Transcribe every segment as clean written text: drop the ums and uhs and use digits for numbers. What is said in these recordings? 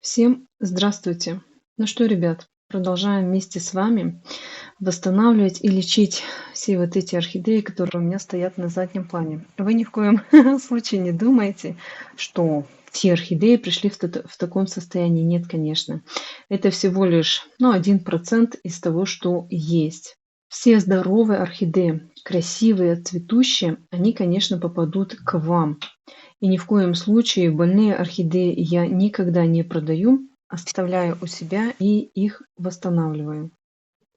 Всем здравствуйте! Ну что, ребят, продолжаем вместе с вами восстанавливать и лечить все вот эти орхидеи, которые у меня стоят на заднем плане. Вы ни в коем случае не думаете, что все орхидеи пришли в таком состоянии. Нет, конечно. Это всего лишь 1% из того, что есть. Все здоровые орхидеи, красивые, цветущие, они, конечно, попадут к вам. И ни в коем случае больные орхидеи я никогда не продаю, оставляю у себя и их восстанавливаю.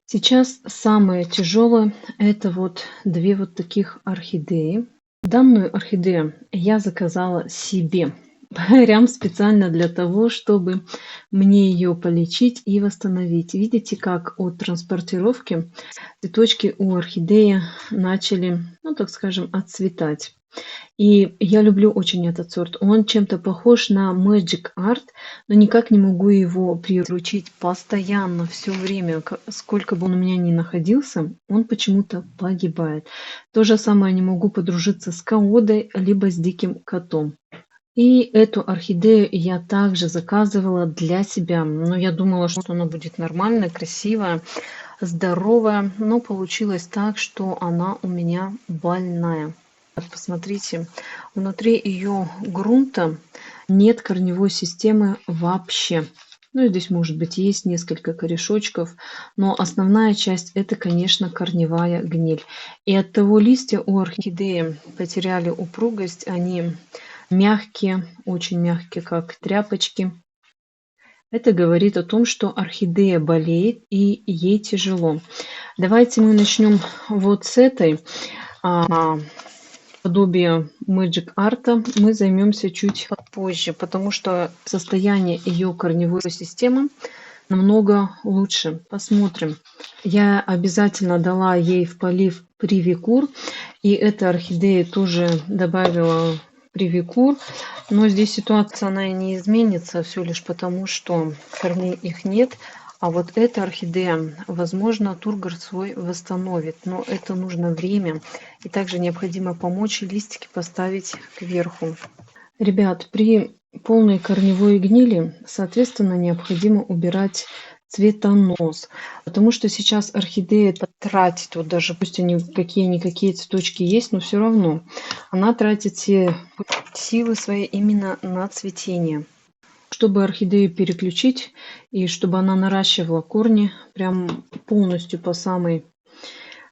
Сейчас самое тяжелое — это вот две вот таких орхидеи. Данную орхидею я заказала себе прям специально для того, чтобы мне ее полечить и восстановить. Видите, как от транспортировки цветочки у орхидеи начали, так скажем, отцветать. И я люблю очень этот сорт. Он чем-то похож на Magic Art, но никак не могу его приручить постоянно, все время. Сколько бы он у меня ни находился, он почему-то погибает. То же самое не могу подружиться с коодой, либо с диким котом. И эту орхидею я также заказывала для себя. Но я думала, что она будет нормальная, красивая, здоровая. Но получилось так, что она у меня больная. Посмотрите, внутри ее грунта нет корневой системы вообще. И здесь, может быть, есть несколько корешочков, но основная часть — это, конечно, корневая гниль. И оттого листья у орхидеи потеряли упругость, они мягкие, очень мягкие, как тряпочки. Это говорит о том, что орхидея болеет и ей тяжело. Давайте мы начнем вот с этой. Подобие Magic Art мы займемся чуть позже, потому что состояние ее корневой системы намного лучше. Посмотрим. Я обязательно дала ей в полив привикур, и эта орхидея тоже добавила привикур, но здесь ситуация она и не изменится, все лишь потому, что корней их нет. А вот эта орхидея, возможно, тургор свой восстановит, но это нужно время. И также необходимо помочь листики поставить кверху. Ребят, при полной корневой гнили, соответственно, необходимо убирать цветонос, потому что сейчас орхидея тратит, вот даже пусть они какие-никакие цветочки есть, но все равно она тратит все силы свои именно на цветение. Чтобы орхидею переключить и чтобы она наращивала корни прям полностью по самой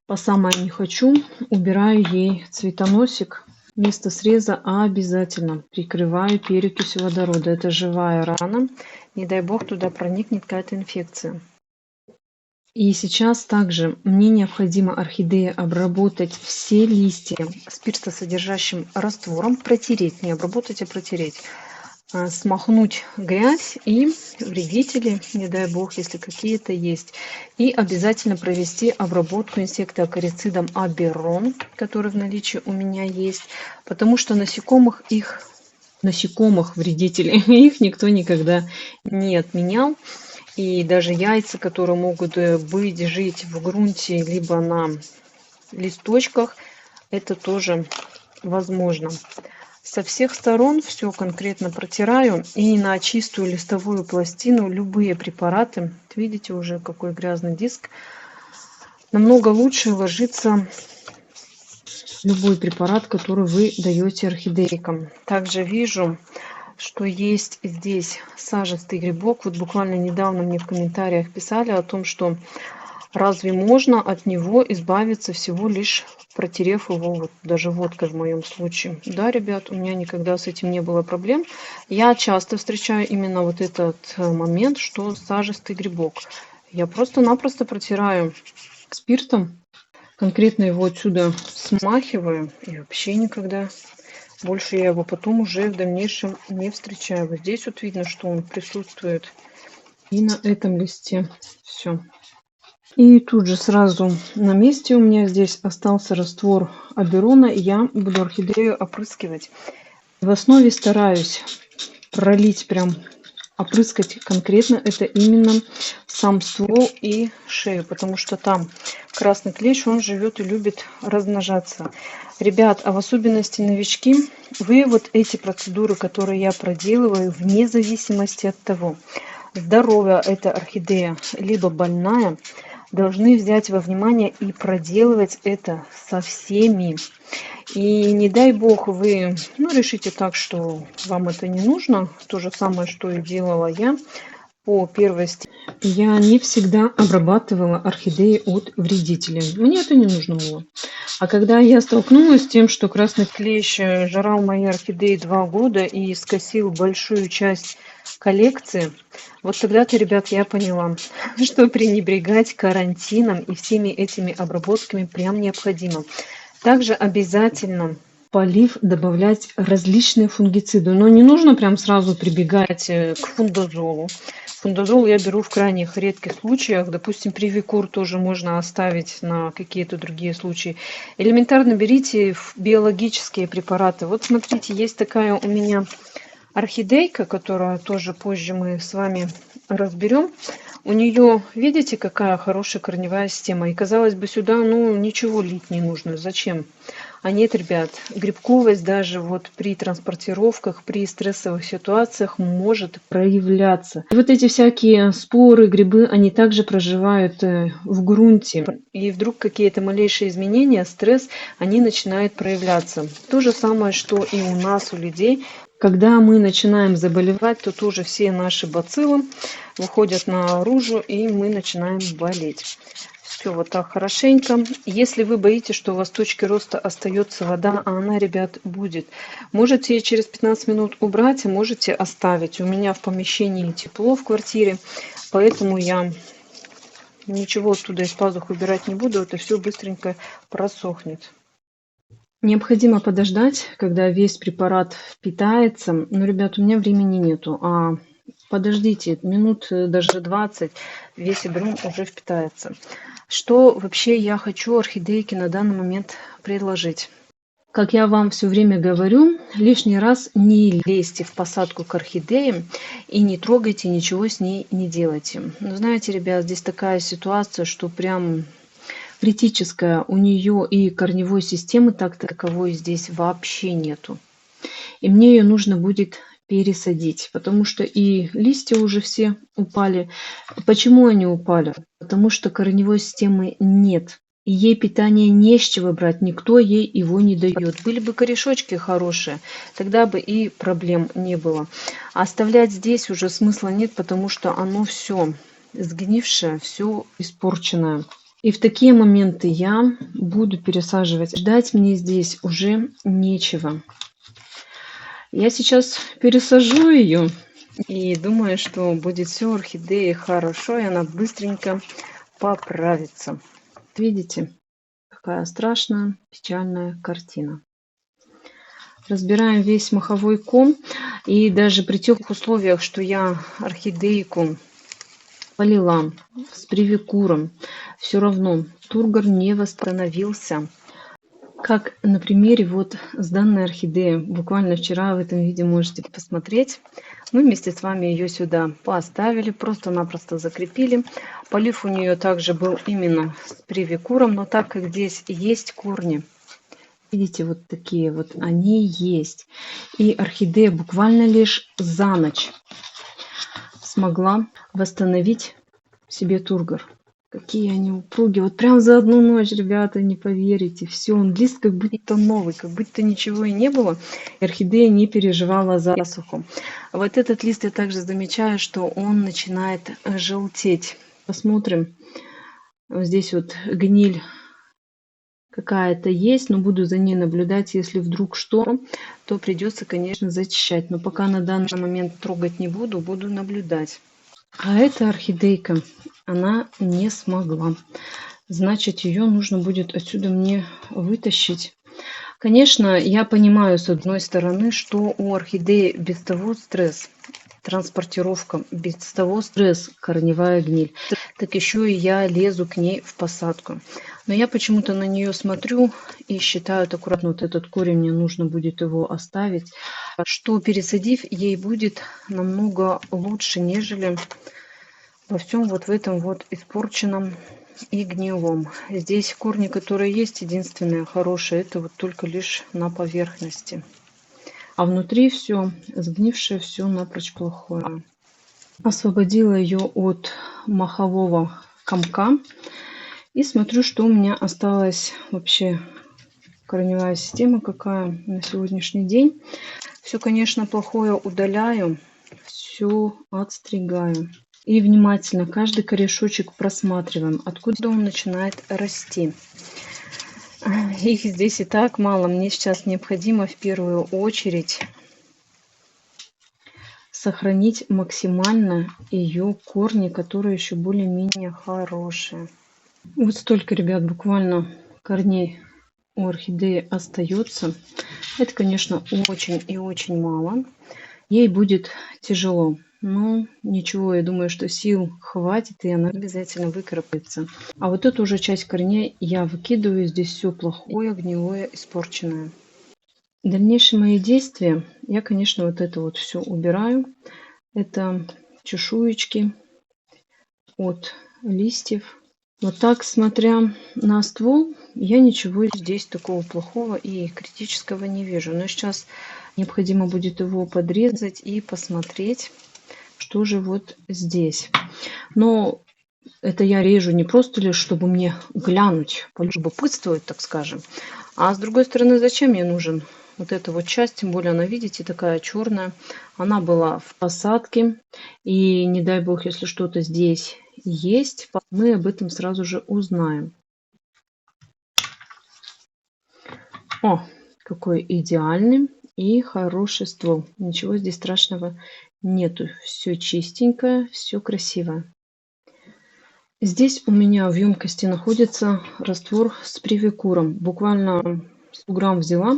не хочу, убираю ей цветоносик. Место среза обязательно прикрываю перекисью водорода. Это живая рана. Не дай бог туда проникнет какая-то инфекция. И сейчас также мне необходимо орхидеи обработать все листья спиртосодержащим раствором. Протереть, не обработать, а протереть. Смахнуть грязь и вредители, не дай бог, если какие-то есть. И обязательно провести обработку инсектоакарицидом Аберон, который в наличии у меня есть, потому что насекомых вредителей, их никто никогда не отменял. И даже яйца, которые могут быть, жить в грунте, либо на листочках, это тоже возможно. Со всех сторон все конкретно протираю и на чистую листовую пластину любые препараты. Видите уже какой грязный диск. Намного лучше ложится любой препарат, который вы даете орхидейкам. Также вижу, что есть здесь сажистый грибок. Вот буквально недавно мне в комментариях писали о том, что разве можно от него избавиться всего лишь протерев его вот даже водкой в моем случае. Да, ребят, у меня никогда с этим не было проблем. Я часто встречаю именно вот этот момент, что сажистый грибок. Я просто-напросто протираю спиртом, конкретно его отсюда смахиваю, и вообще никогда больше я его потом уже в дальнейшем не встречаю. Вот здесь вот видно, что он присутствует и на этом листе. Все. И тут же сразу на месте у меня здесь остался раствор Аберона, и я буду орхидею опрыскивать. В основе стараюсь пролить, прям опрыскать конкретно это именно сам ствол и шею, потому что там красный клещ, он живет и любит размножаться. Ребят, а в особенности новички, вы вот эти процедуры, которые я проделываю, вне зависимости от того, здоровая эта орхидея, либо больная, должны взять во внимание и проделывать это со всеми. И не дай бог вы решите так, что вам это не нужно, то же самое, что и делала я по первости. Я не всегда обрабатывала орхидеи от вредителей. Мне это не нужно было. А когда я столкнулась с тем, что красный клещ жрал мои орхидеи 2 года и скосил большую часть коллекции, вот тогда-то, ребят, я поняла, что пренебрегать карантином и всеми этими обработками прям необходимо. Также обязательно полив добавлять различные фунгициды, но не нужно прям сразу прибегать к фундазолу. Фундазол я беру в крайних редких случаях, допустим, привикур тоже можно оставить на какие-то другие случаи. Элементарно берите биологические препараты. Вот смотрите, есть такая у меня орхидейка, которую тоже позже мы с вами разберем. У нее, видите, какая хорошая корневая система. И казалось бы, сюда ничего лить не нужно. Зачем? А нет, ребят, грибковость даже вот при транспортировках, при стрессовых ситуациях может проявляться. И вот эти всякие споры, грибы, они также проживают в грунте. И вдруг какие-то малейшие изменения, стресс, они начинают проявляться. То же самое, что и у нас, у людей. Когда мы начинаем заболевать, то тоже все наши бациллы выходят наружу, и мы начинаем болеть. Все вот так хорошенько. Если вы боитесь, что у вас в точке роста остается вода, а она, ребят, будет, можете через 15 минут убрать, а можете оставить. У меня в помещении тепло в квартире, поэтому я ничего оттуда из пазух убирать не буду. Это все быстренько просохнет. Необходимо подождать, когда весь препарат впитается. Но, ребят, у меня времени нету. Подождите, минут даже 20, весь ядро уже впитается. Что вообще я хочу орхидейке на данный момент предложить? Как я вам все время говорю, лишний раз не лезьте в посадку к орхидее и не трогайте, ничего с ней не делайте. Но знаете, ребят, здесь такая ситуация, что прям критическая, у нее и корневой системы так таковой здесь вообще нету. И мне ее нужно будет пересадить, потому что и листья уже все упали. Почему они упали? Потому что корневой системы нет. И ей питание не с чего брать, никто ей его не дает. Были бы корешочки хорошие, тогда бы и проблем не было. А оставлять здесь уже смысла нет, потому что оно все сгнившее, все испорченное. И в такие моменты я буду пересаживать. Ждать мне здесь уже нечего. Я сейчас пересажу ее и думаю, что будет все орхидеи хорошо, и она быстренько поправится. Видите, какая страшная, печальная картина. Разбираем весь маховой ком. И даже при тех условиях, что я орхидейку полила с привикуром, все равно тургор не восстановился. Как на примере вот с данной орхидеей. Буквально вчера в этом видео можете посмотреть. Мы вместе с вами ее сюда поставили, просто-напросто закрепили. Полив у нее также был именно с привикуром, но так как здесь есть корни, видите, вот такие вот, они есть. И орхидея буквально лишь за ночь смогла восстановить себе тургор. Какие они упругие. Вот прям за одну ночь, ребята, не поверите. Все, он лист как будто новый, как будто ничего и не было. И орхидея не переживала засуху. Вот этот лист я также замечаю, что он начинает желтеть. Посмотрим. Вот здесь вот гниль какая-то есть, но буду за ней наблюдать. Если вдруг что, то придется, конечно, зачищать. Но пока на данный момент трогать не буду, буду наблюдать. А эта орхидейка, она не смогла. Значит, ее нужно будет отсюда мне вытащить. Конечно, я понимаю, с одной стороны, что у орхидеи без того стресс, транспортировка, без того стресс, корневая гниль. Так еще и я лезу к ней в посадку. Но я почему-то на нее смотрю и считаю аккуратно, вот этот корень, мне нужно будет его оставить, что пересадив, ей будет намного лучше, нежели во всем вот в этом вот испорченном и гнилом. Здесь корни, которые есть, единственное хорошее, это вот только лишь на поверхности. А внутри все сгнившее, все напрочь плохое. Освободила ее от махового комка. И смотрю, что у меня осталась вообще корневая система какая на сегодняшний день. Все, конечно, плохое удаляю, все отстригаю. И внимательно каждый корешочек просматриваем, откуда он начинает расти. Их здесь и так мало. Мне сейчас необходимо в первую очередь сохранить максимально ее корни, которые еще более-менее хорошие. Вот столько, ребят, буквально корней у орхидеи остается. Это, конечно, очень и очень мало. Ей будет тяжело. Но ничего, я думаю, что сил хватит, и она обязательно выкарабкается. А вот эту уже часть корней я выкидываю. Здесь все плохое, гнилое, испорченное. Дальнейшие мои действия, я, конечно, вот это вот все убираю. Это чешуечки от листьев. Вот так, смотря на ствол, я ничего здесь такого плохого и критического не вижу. Но сейчас необходимо будет его подрезать и посмотреть, что же вот здесь. Но это я режу не просто лишь, чтобы мне глянуть, полюбопытствовать, так скажем. А с другой стороны, зачем мне нужен вот эта вот часть, тем более она, видите, такая черная. Она была в посадке. И не дай бог, если что-то здесь есть, мы об этом сразу же узнаем. О, какой идеальный и хороший ствол. Ничего здесь страшного нету. Все чистенькое, все красиво. Здесь у меня в емкости находится раствор с привикуром. Буквально 100 грамм взяла,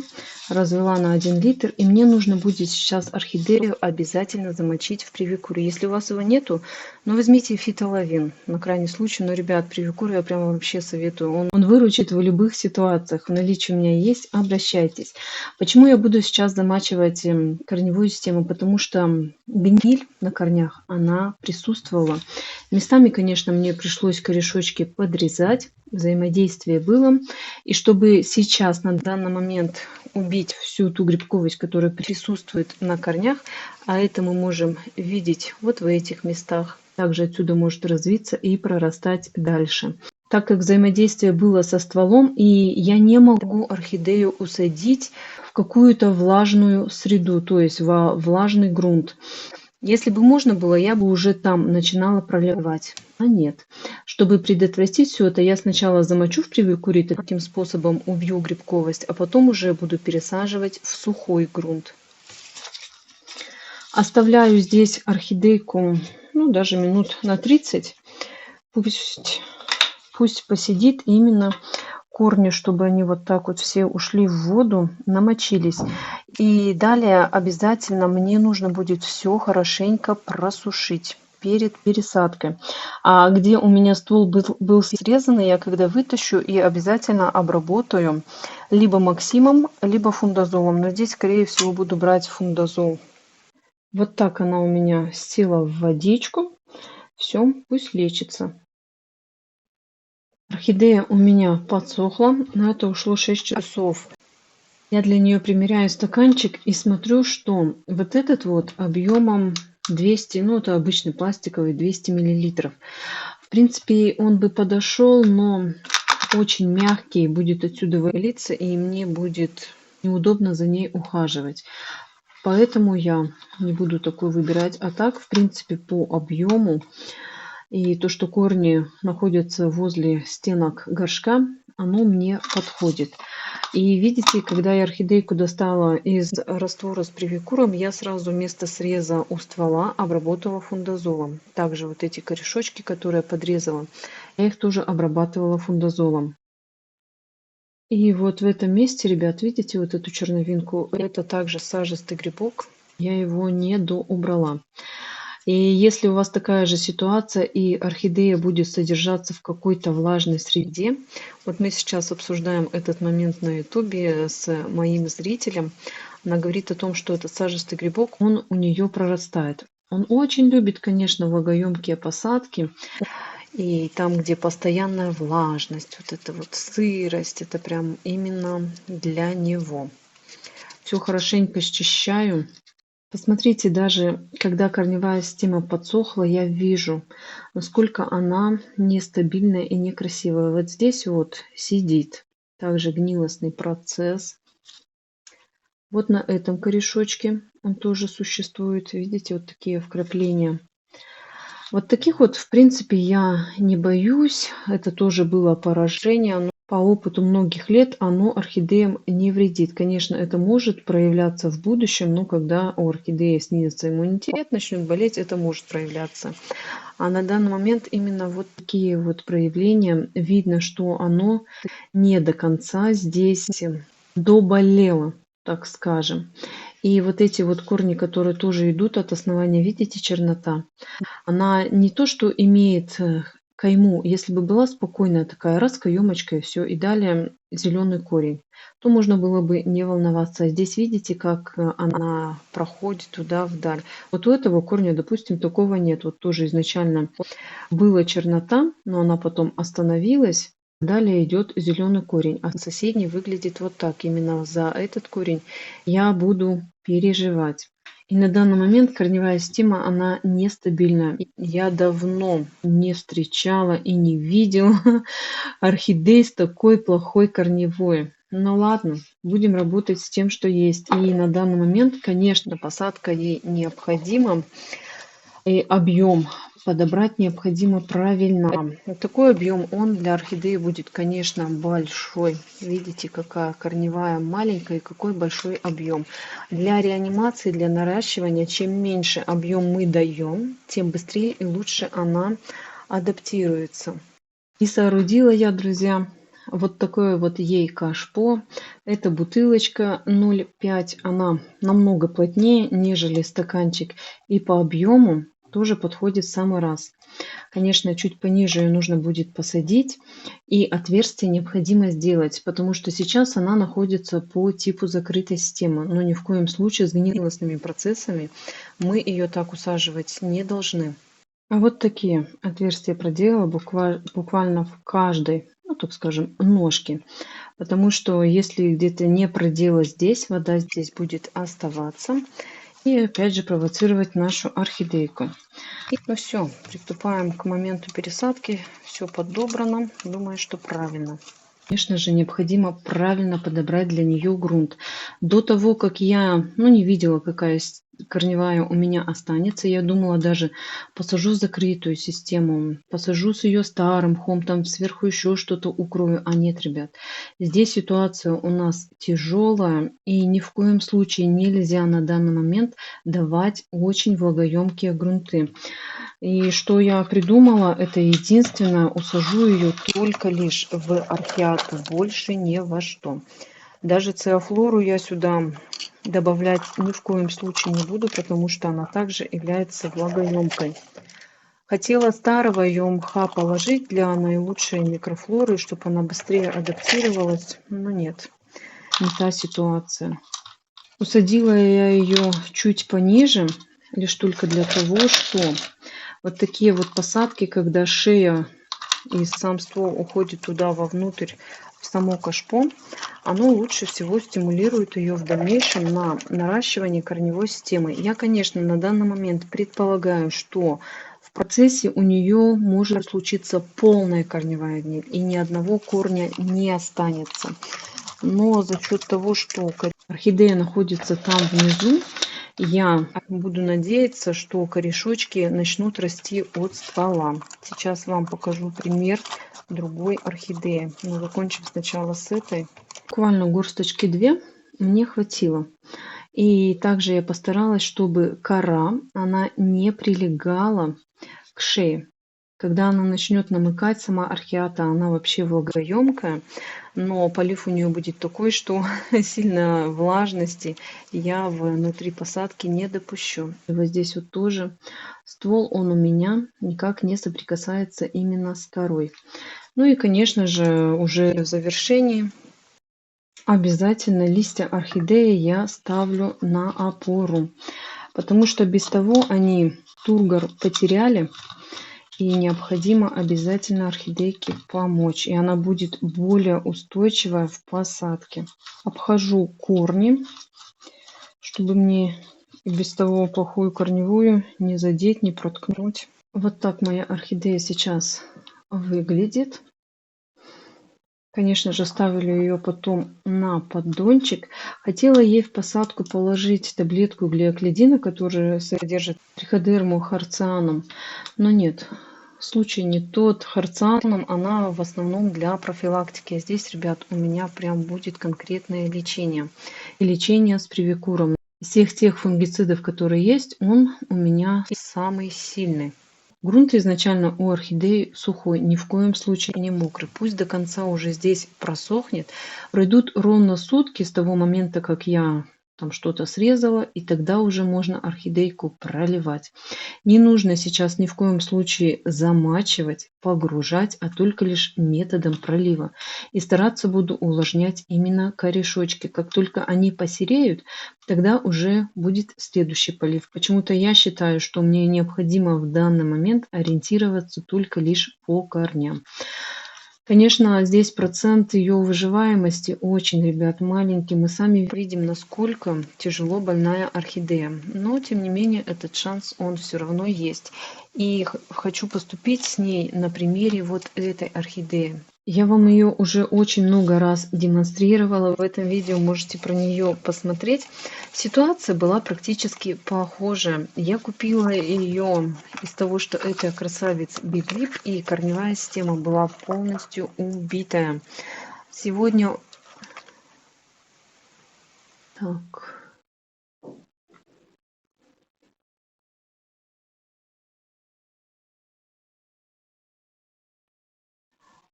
развела на 1 литр. И мне нужно будет сейчас орхидею обязательно замочить в привикуре. Если у вас его нету, ну возьмите фитолавин на крайний случай. Но, ребят, привикур я прямо вообще советую. Он выручит в любых ситуациях. В наличии у меня есть, обращайтесь. Почему я буду сейчас замачивать корневую систему? Потому что гниль на корнях, она присутствовала. Местами, конечно, мне пришлось корешочки подрезать, взаимодействие было. И чтобы сейчас, на данный момент, убить всю ту грибковость, которая присутствует на корнях, а это мы можем видеть вот в этих местах, также отсюда может развиться и прорастать дальше. Так как взаимодействие было со стволом, и я не могу орхидею усадить в какую-то влажную среду, то есть во влажный грунт. Если бы можно было, я бы уже там начинала проливать. А нет. Чтобы предотвратить все это, я сначала замочу в привикуре, таким способом убью грибковость, а потом уже буду пересаживать в сухой грунт. Оставляю здесь орхидейку, ну, даже минут на 30. Пусть посидит именно корни, чтобы они вот так вот все ушли в воду, намочились. И далее обязательно мне нужно будет все хорошенько просушить перед пересадкой. А где у меня ствол был срезанный, я когда вытащу и обязательно обработаю либо Максимом, либо фундазолом. Но здесь, скорее всего, буду брать фундазол. Вот так она у меня села в водичку. Все, пусть лечится. Орхидея у меня подсохла, на это ушло 6 часов. Я для нее примеряю стаканчик и смотрю, что вот этот вот объемом 200, ну это обычный пластиковый, 200 миллилитров. В принципе, он бы подошел, но очень мягкий, будет отсюда вылиться, и мне будет неудобно за ней ухаживать. Поэтому я не буду такой выбирать. А так, в принципе, по объему и то, что корни находятся возле стенок горшка, оно мне подходит. И видите, когда я орхидейку достала из раствора с привикуром, я сразу вместо среза у ствола обработала фундазолом. Также вот эти корешочки, которые я подрезала, я их тоже обрабатывала фундазолом. И вот в этом месте, ребят, видите вот эту черновинку? Это также сажистый грибок. Я его не доубрала. И если у вас такая же ситуация и орхидея будет содержаться в какой-то влажной среде, вот мы сейчас обсуждаем этот момент на ютубе с моим зрителем, она говорит о том, что этот сажистый грибок, он у нее прорастает. Он очень любит, конечно, влагоемкие посадки. И там, где постоянная влажность, вот эта вот сырость, это прям именно для него. Все хорошенько счищаю. Посмотрите, даже когда корневая система подсохла, я вижу, насколько она нестабильная и некрасивая. Вот здесь вот сидит также гнилостный процесс. Вот на этом корешочке он тоже существует. Видите, вот такие вкрапления. Вот таких вот, в принципе, я не боюсь. Это тоже было поражение. Но по опыту многих лет оно орхидеям не вредит. Конечно, это может проявляться в будущем, но когда у орхидеи снизится иммунитет, начнет болеть, это может проявляться. А на данный момент именно вот такие вот проявления. Видно, что оно не до конца здесь доболело, так скажем. И вот эти вот корни, которые тоже идут от основания, видите, чернота, она не то, что имеет кайму, если бы была спокойная такая, раз каемочка и все, и далее зеленый корень, то можно было бы не волноваться. А здесь видите, как она проходит туда вдаль. Вот у этого корня, допустим, такого нет. Вот тоже изначально была чернота, но она потом остановилась. Далее идет зеленый корень, а соседний выглядит вот так. Именно за этот корень я буду переживать. И на данный момент корневая система, она нестабильная. Я давно не встречала и не видела орхидей с такой плохой корневой. Ну ладно, будем работать с тем, что есть. И на данный момент, конечно, посадка ей необходима. И объем подобрать необходимо правильно. Вот такой объем, он для орхидеи будет, конечно, большой. Видите, какая корневая маленькая и какой большой объем. Для реанимации, для наращивания, чем меньше объем мы даем, тем быстрее и лучше она адаптируется. И соорудила я, друзья, вот такое вот ей кашпо. Это бутылочка 0,5. Она намного плотнее, нежели стаканчик. И по объему тоже подходит в самый раз. Конечно, чуть пониже ее нужно будет посадить. И отверстие необходимо сделать, потому что сейчас она находится по типу закрытой системы. Но ни в коем случае с гнилостными процессами мы ее так усаживать не должны. А вот такие отверстия проделала буквально в каждой, ну, так скажем, ножке. Потому что если где-то не проделать здесь, вода здесь будет оставаться. И опять же провоцировать нашу орхидейку. Ну все, приступаем к моменту пересадки. Все подобрано. Думаю, что правильно. Конечно же, необходимо правильно подобрать для нее грунт. До того, как я не видела, какая корневая у меня останется, я думала даже посажу закрытую систему, посажу с ее старым мхом, там сверху еще что-то укрою. А нет, ребят, здесь ситуация у нас тяжелая, и ни в коем случае нельзя на данный момент давать очень влагоемкие грунты. И что я придумала, это единственное, усажу ее только лишь в орхиату, больше ни во что. Даже циафлору я сюда добавлять ни в коем случае не буду, потому что она также является влагоемкой. Хотела старого ее мха положить для наилучшей микрофлоры, чтобы она быстрее адаптировалась, но нет, не та ситуация. Усадила я ее чуть пониже, лишь только для того, что вот такие вот посадки, когда шея и сам ствол уходит туда вовнутрь, в само кашпо, оно лучше всего стимулирует ее в дальнейшем на наращивание корневой системы. Я, конечно, на данный момент предполагаю, что в процессе у нее может случиться полная корневая гниль, и ни одного корня не останется. Но за счет того, что орхидея находится там внизу, я буду надеяться, что корешочки начнут расти от ствола. Сейчас вам покажу пример другой орхидеи. Но закончим сначала с этой. Буквально горсточки 2 мне хватило. И также я постаралась, чтобы кора, она не прилегала к шее. Когда она начнет намыкать, сама орхиата, она вообще влагоемкая, но полив у нее будет такой, что сильно влажности я внутри посадки не допущу. И вот здесь вот тоже ствол, он у меня никак не соприкасается именно с корой. Ну и, конечно же, уже в завершении обязательно листья орхидеи я ставлю на опору. потому что без того они тургор потеряли, и необходимо обязательно орхидейке помочь, и она будет более устойчивая в посадке. Обхожу корни, чтобы мне и без того плохую корневую не задеть, не проткнуть. Вот так моя орхидея сейчас выглядит. Конечно же, ставлю ее потом на поддончик. Хотела ей в посадку положить таблетку глиоклидина, которая содержит триходерму харцианум, но нет. Случай не тот. Харцианум она в основном для профилактики. А здесь, ребят, у меня прям будет конкретное лечение. И лечение с привикуром. Из всех тех фунгицидов, которые есть, он у меня самый сильный. Грунт изначально у орхидеи сухой, ни в коем случае не мокрый. Пусть до конца уже здесь просохнет. Пройдут ровно сутки с того момента, как я там что-то срезала, и тогда уже можно орхидейку проливать. Не нужно сейчас ни в коем случае замачивать, погружать, а только лишь методом пролива. И стараться буду увлажнять именно корешочки. Как только они посереют, тогда уже будет следующий полив. Почему-то я считаю, что мне необходимо в данный момент ориентироваться только лишь по корням. Конечно, здесь процент ее выживаемости очень, ребят, маленький. Мы сами видим, насколько тяжело больная орхидея. Но, тем не менее, этот шанс, он все равно есть. И хочу поступить с ней на примере вот этой орхидеи. Я вам ее уже очень много раз демонстрировала. В этом видео можете про нее посмотреть. Ситуация была практически похожая. Я купила ее из того, что это красавец Big Lip, и корневая система была полностью убитая. Сегодня... Так...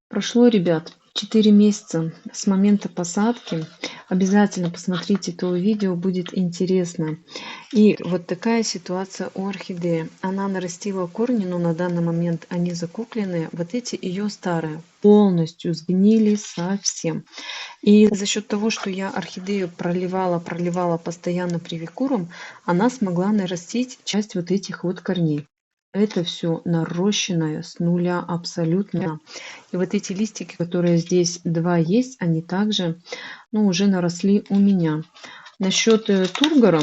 Прошло, ребят, 4 месяца с момента посадки. Обязательно посмотрите то видео, будет интересно. И вот такая ситуация у орхидеи. Она нарастила корни, но на данный момент они закукленные. Вот эти ее старые полностью сгнили совсем. И за счет того, что я орхидею проливала постоянно привикуром, она смогла нарастить часть вот этих вот корней. Это все нарощенное с нуля абсолютно. И вот эти листики, которые здесь два есть, они также, ну, уже наросли у меня. Насчет тургора,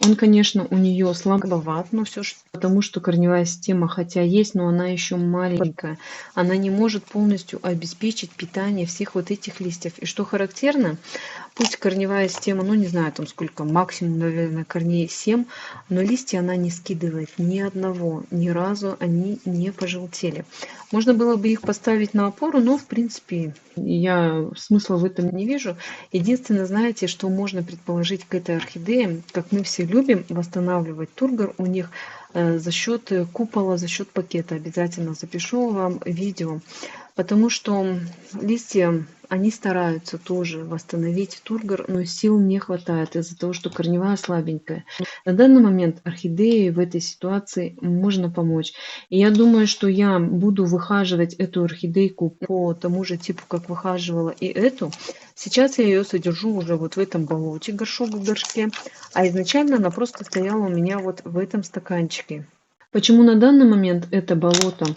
он, конечно, у нее слабоват, но все же потому, что корневая система, хотя есть, но она еще маленькая. Она не может полностью обеспечить питание всех вот этих листьев. И что характерно, пусть корневая система, ну не знаю, там сколько, максимум, наверное, корней 7, но листья она не скидывает ни одного, ни разу они не пожелтели. Можно было бы их поставить на опору, но в принципе я смысла в этом не вижу. Единственное, знаете, что можно предположить к этой орхидее, как мы все любим восстанавливать тургор у них за счет купола, за счет пакета. Обязательно запишу вам видео, потому что листья, они стараются тоже восстановить тургор, но сил не хватает из-за того, что корневая слабенькая. На данный момент орхидеи в этой ситуации можно помочь. И я думаю, что я буду выхаживать эту орхидейку по тому же типу, как выхаживала и эту. Сейчас я ее содержу уже вот в этом болоте, горшок в горшке, а изначально она просто стояла у меня вот в этом стаканчике. Почему на данный момент это болото?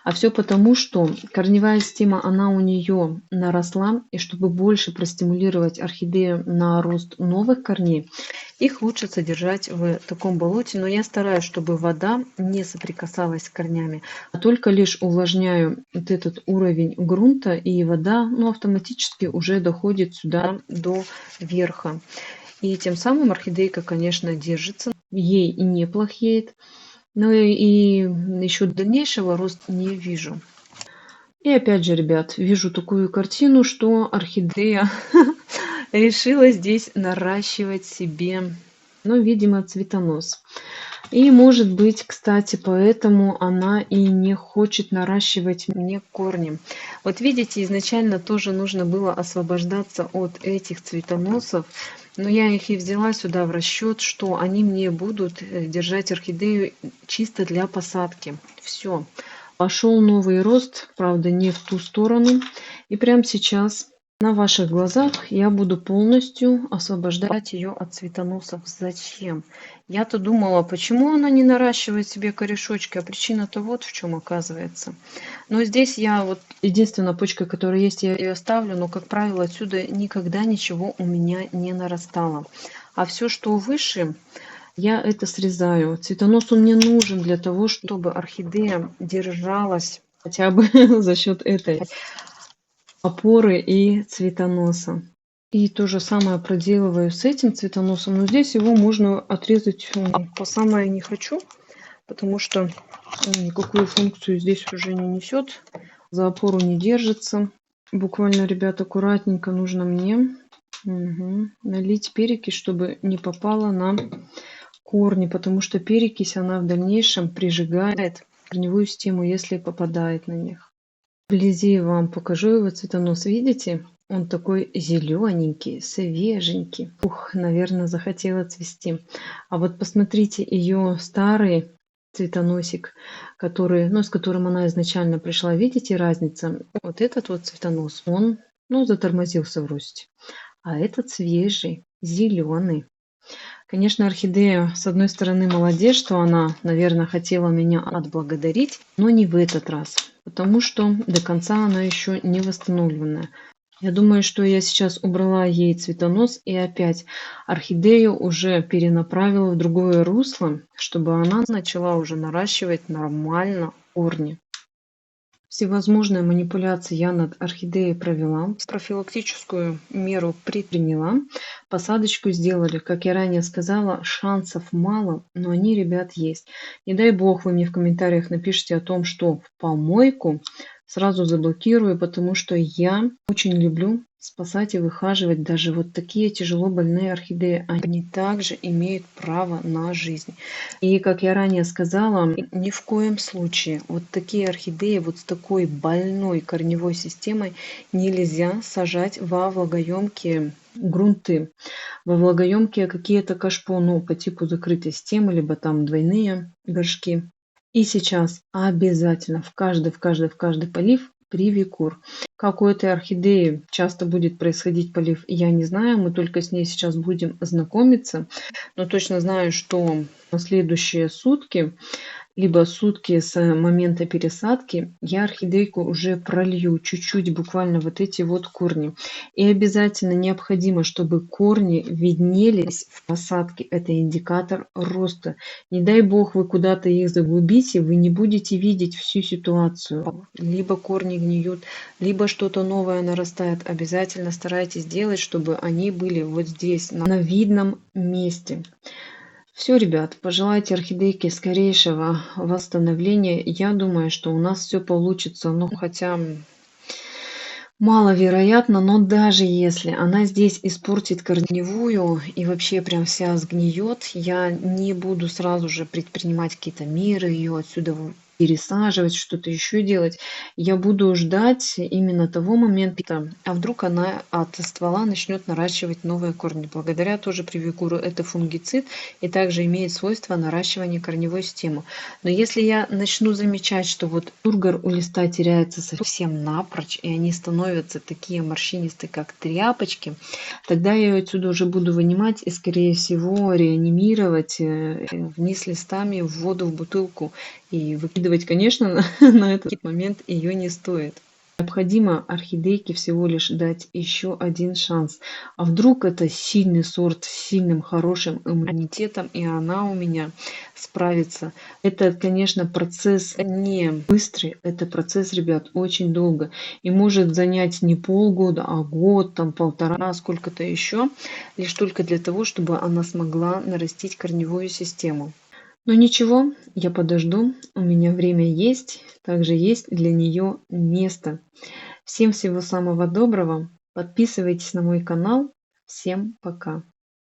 А все потому, что корневая система, она у нее наросла, и чтобы больше простимулировать орхидею на рост новых корней, их лучше содержать в таком болоте. Но я стараюсь, чтобы вода не соприкасалась с корнями, а только лишь увлажняю вот этот уровень грунта, и вода, ну, автоматически уже доходит сюда до верха. И тем самым орхидейка, конечно, держится, ей не плохеет. Ну и еще дальнейшего роста не вижу. И опять же, ребят, вижу такую картину, что орхидея решила здесь наращивать себе, ну, видимо, цветонос. И, может быть, кстати, поэтому она и не хочет наращивать мне корни. Вот видите, изначально тоже нужно было освобождаться от этих цветоносов. Но я их и взяла сюда в расчет, что они мне будут держать орхидею чисто для посадки. Все. Пошел новый рост, правда, не в ту сторону. И прямо сейчас На ваших глазах я буду полностью освобождать ее от цветоносов. Зачем? Я-то думала, почему она не наращивает себе корешочки, а причина-то вот в чем оказывается. Но здесь я вот единственная почка, которая есть, я ее оставлю, но, как правило, отсюда никогда ничего у меня не нарастало. А все, что выше, я это срезаю. Цветонос он мне нужен для того, чтобы орхидея держалась хотя бы за счет этой опоры и цветоноса. И то же самое проделываю с этим цветоносом, но здесь его можно отрезать по самое не хочу, потому что никакую функцию здесь уже не несет, за опору не держится. Буквально, ребят, аккуратненько нужно мне налить перекись, чтобы не попало на корни, потому что перекись она в дальнейшем прижигает корневую систему, если попадает на них. Вблизи вам покажу его цветонос. Видите? Он такой зелененький, свеженький. Ух, наверное, захотела цвести. А вот посмотрите ее старый цветоносик, который, с которым она изначально пришла. Видите разница? Вот этот вот цветонос, он, затормозился в росте. А этот свежий, зеленый. Конечно, орхидея, с одной стороны, молодец, что она, наверное, хотела меня отблагодарить, но не в этот раз, потому что до конца она еще не восстановленная. Я думаю, что я сейчас убрала ей цветонос и опять орхидею уже перенаправила в другое русло, чтобы она начала уже наращивать нормально корни. Всевозможные манипуляции я над орхидеей провела, профилактическую меру предприняла, посадочку сделали. Как я ранее сказала, шансов мало, но они, ребят, есть. Не дай бог вы мне в комментариях напишите о том, что в помойку, сразу заблокирую, потому что я очень люблю спасать и выхаживать даже вот такие тяжело больные орхидеи. Они также имеют право на жизнь. И, как я ранее сказала, ни в коем случае вот такие орхидеи вот с такой больной корневой системой нельзя сажать во влагоемкие грунты, во влагоемкие какие-то кашпо, по типу закрытой системы, либо там двойные горшки. И сейчас обязательно в каждый полив привикур. Как у этой орхидеи часто будет происходить полив, я не знаю. Мы только с ней сейчас будем знакомиться. Но точно знаю, что на следующие сутки, либо сутки с момента пересадки, я орхидейку уже пролью чуть-чуть, буквально вот эти вот корни. И обязательно необходимо, чтобы корни виднелись в посадке. Это индикатор роста. Не дай бог вы куда-то их заглубите, вы не будете видеть всю ситуацию. Либо корни гниют, либо что-то новое нарастает. Обязательно старайтесь делать, чтобы они были вот здесь, на видном месте. Все, ребят, пожелайте орхидейке скорейшего восстановления. Я думаю, что у нас все получится. Хотя маловероятно, но даже если она здесь испортит корневую и вообще прям вся сгниет, я не буду сразу же предпринимать какие-то меры, ее отсюда пересаживать, что-то еще делать. Я буду ждать именно того момента, а вдруг она от ствола начнет наращивать новые корни. Благодаря тоже привикуру, это фунгицид и также имеет свойство наращивания корневой системы. Но если я начну замечать, что вот тургор у листа теряется совсем напрочь, и они становятся такие морщинистые, как тряпочки, тогда я ее отсюда уже буду вынимать и, скорее всего, реанимировать вниз листами в воду, в бутылку. И выкидывать, конечно, на этот момент ее не стоит. Необходимо орхидейке всего лишь дать еще один шанс. А вдруг это сильный сорт с сильным, хорошим иммунитетом, и она у меня справится. Это, конечно, процесс не быстрый, это процесс, ребят, очень долго. И может занять не полгода, а год, там полтора, сколько-то еще, лишь только для того, чтобы она смогла нарастить корневую систему. Но ничего, я подожду, у меня время есть, также есть для нее место. Всем всего самого доброго, подписывайтесь на мой канал, всем пока.